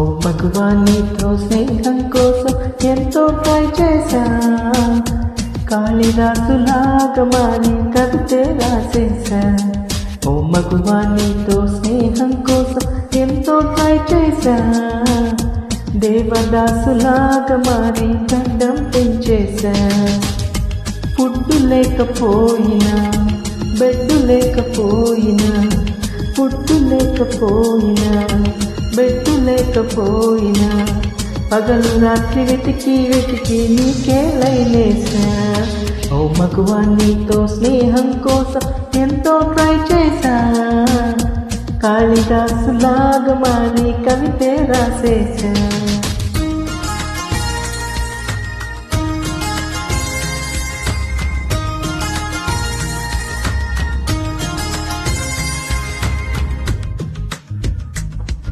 ఓ మగువా నీతో స్నేహం కోసం ఎంతో ట్రై చేశా, కాళిదాసులాగా మారి కవితే రాసేశా. ఓ మగువా నీతో స్నేహం కోసం ఎంతో ట్రై చేశా, దేవదాసులాగా మారి గడ్డం పెంచేశా. ఫుడ్ లేకపోయినా, బెడ్ లేకపోయినా, ఫుడ్ లేకపోయినా, బెడ్ లేకపోయినా, పగలు రాత్రి వెతికి వెతికి నీకే లైలేసా. ఓ మగువా నీతో స్నేహం కోసం ఎంతో ట్రై చేశా, కాళిదాసులాగా మారి కవితే రాసేశా.